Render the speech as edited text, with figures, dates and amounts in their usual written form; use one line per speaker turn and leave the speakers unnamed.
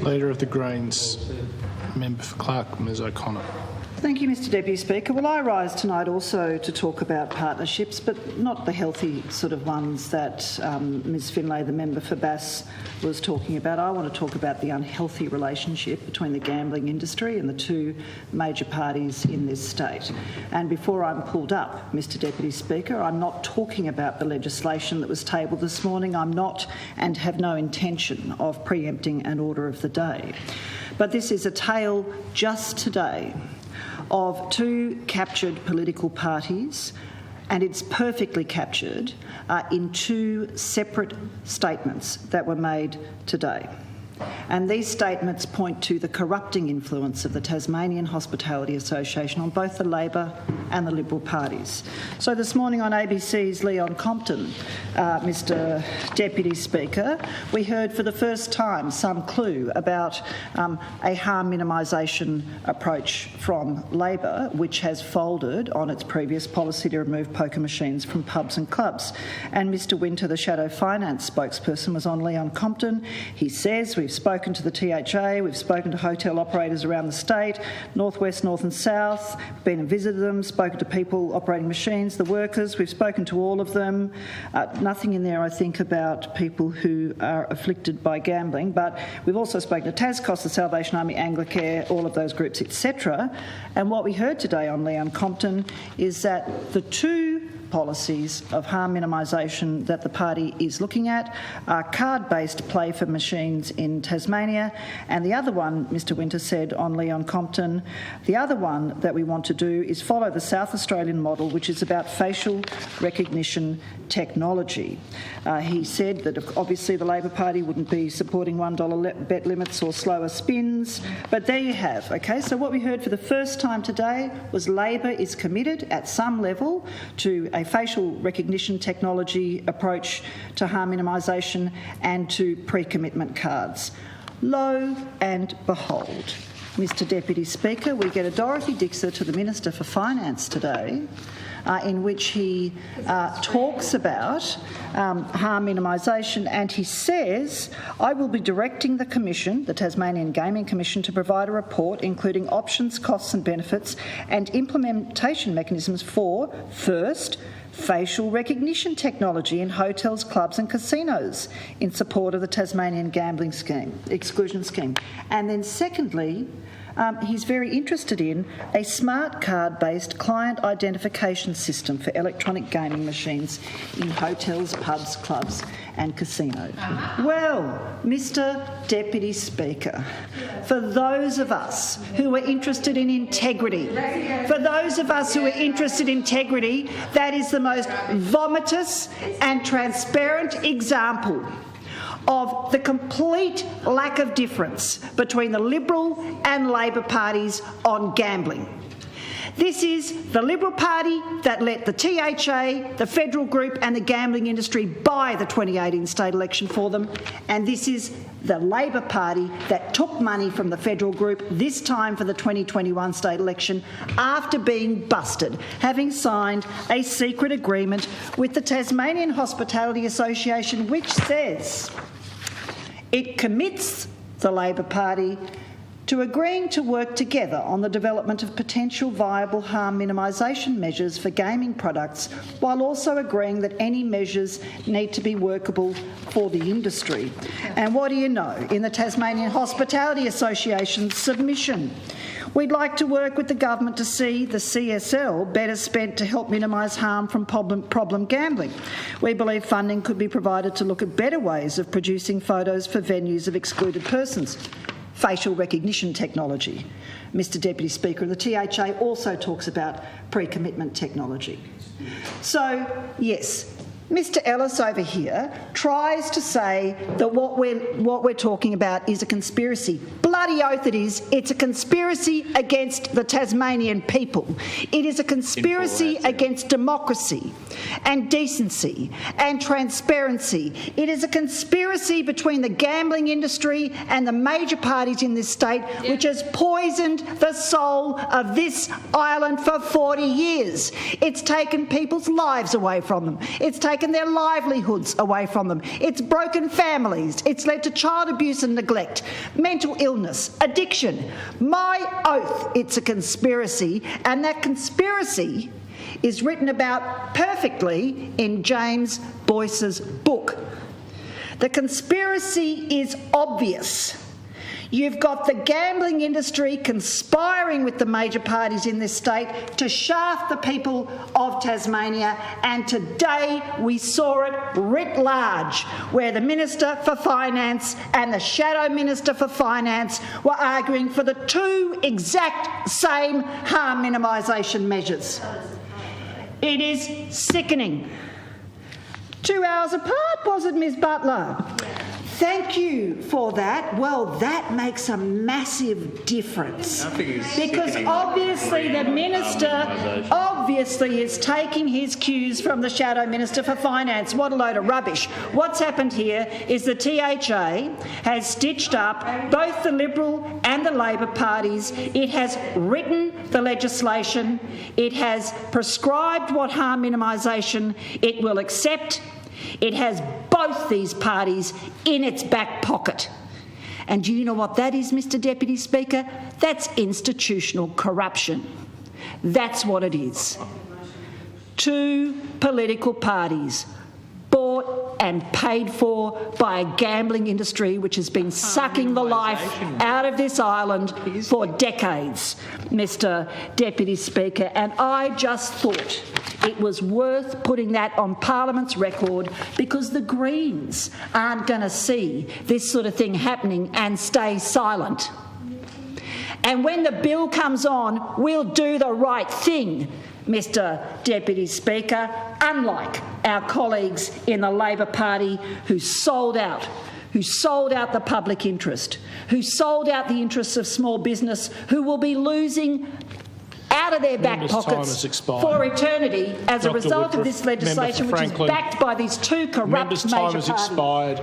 Leader of the Greens, Member for Clark, Ms O'Connor.
Thank you, Mr Deputy Speaker. Well, I rise tonight also to talk about partnerships, but not the healthy sort of ones that Ms Finlay, the member for Bass, was talking about. I want to talk about the unhealthy relationship between the gambling industry and the two major parties in this state. And before I'm pulled up, Mr Deputy Speaker, I'm not talking about the legislation that was tabled this morning. I'm not and have no intention of preempting an order of the day. But this is a tale just today of two captured political parties, and it's perfectly captured in two separate statements that were made today. And these statements point to the corrupting influence of the Tasmanian Hospitality Association on both the Labor and the Liberal parties. So this morning on ABC's Leon Compton, Mr Deputy Speaker, we heard for the first time some clue about a harm minimisation approach from Labor, which has folded on its previous policy to remove poker machines from pubs and clubs. And Mr Winter, the Shadow Finance spokesperson, was on Leon Compton. He says, we've spoken to the THA, we've spoken to hotel operators around the state, northwest, north and south, been and visited them, spoken to people operating machines, the workers, we've spoken to all of them. Nothing in there, I think, about people who are afflicted by gambling, but we've also spoken to Tascos, the Salvation Army, Anglicare, all of those groups, etc. And what we heard today on Leon Compton is that the two policies of harm minimisation that the party is looking at are card-based play for machines in Tasmania, and the other one, Mr Winter said on Leon Compton, the other one that we want to do is follow the South Australian model, which is about facial recognition technology. He said that obviously the Labor Party wouldn't be supporting $1 bet limits or slower spins, but there you have. Okay, so what we heard for the first time today was Labor is committed at some level to a facial recognition technology approach to harm minimisation and to pre-commitment cards. Lo and behold, Mr Deputy Speaker, we get a Dorothy Dixer to the Minister for Finance today, in which he talks about harm minimisation, and he says, I will be directing the Commission, the Tasmanian Gaming Commission, to provide a report including options, costs and benefits and implementation mechanisms for, first, facial recognition technology in hotels, clubs and casinos in support of the Tasmanian gambling exclusion scheme. And then secondly, he's very interested in a smart card-based client identification system for electronic gaming machines in hotels, pubs, clubs and casinos. Well, Mr Deputy Speaker, for those of us who are interested in integrity, that is the most vomitous and transparent example of the complete lack of difference between the Liberal and Labor parties on gambling. This is the Liberal Party that let the THA, the federal group and the gambling industry buy the 2018 state election for them, and this is the Labor Party that took money from the federal group, this time for the 2021 state election, after being busted, having signed a secret agreement with the Tasmanian Hospitality Association, which says it commits the Labor Party to agreeing to work together on the development of potential viable harm minimisation measures for gaming products, while also agreeing that any measures need to be workable for the industry. And what do you know? In the Tasmanian Hospitality Association's submission, we'd like to work with the government to see the CSL better spent to help minimise harm from problem gambling. We believe funding could be provided to look at better ways of producing photos for venues of excluded persons. Facial recognition technology. Mr Deputy Speaker, the THA also talks about pre-commitment technology. So, yes, Mr Ellis over here tries to say that what we're talking about is a conspiracy. Bloody oath it is. It's a conspiracy against the Tasmanian people. It is a conspiracy against democracy and decency and transparency. It is a conspiracy between the gambling industry and the major parties in this state, which has poisoned the soul of this island for 40 years. It's taken people's lives away from them. It's taken
taken their livelihoods away from them. It's broken families. It's led to child abuse and neglect, mental illness, addiction. My oath, it's a conspiracy, and that conspiracy is written about perfectly in James Boyce's book. The conspiracy is obvious. You've got the gambling industry conspiring with the major parties in this state to shaft the people of Tasmania, and today we saw it writ large, where the Minister for Finance and the Shadow Minister for Finance were arguing for the two exact same harm minimisation measures. It is sickening. 2 hours apart, was it, Ms Butler? Thank you for that. Well, that makes a massive difference, because obviously the Minister obviously is taking his cues from the Shadow Minister for Finance. What a load of rubbish. What's happened here is the THA has stitched up both the Liberal and the Labor parties. It has written the legislation. It has prescribed what harm minimisation it will accept. It has both these parties in its back pocket. And do you know what that is, Mr Deputy Speaker? That's institutional corruption. That's what it is. Two political parties bought and paid for by a gambling industry which has been sucking the life out of this island for decades, Mr Deputy Speaker. And I just thought it was worth putting that on Parliament's record, because the Greens aren't going to see this sort of thing happening and stay silent. And when the bill comes on, we'll do the right thing, Mr Deputy Speaker, unlike our colleagues in the Labor Party who sold out the public interest, who sold out the interests of small business, who will be losing out of their back pockets for eternity as a result of this legislation, which is backed by these two corrupt major parties.
Member's time has expired.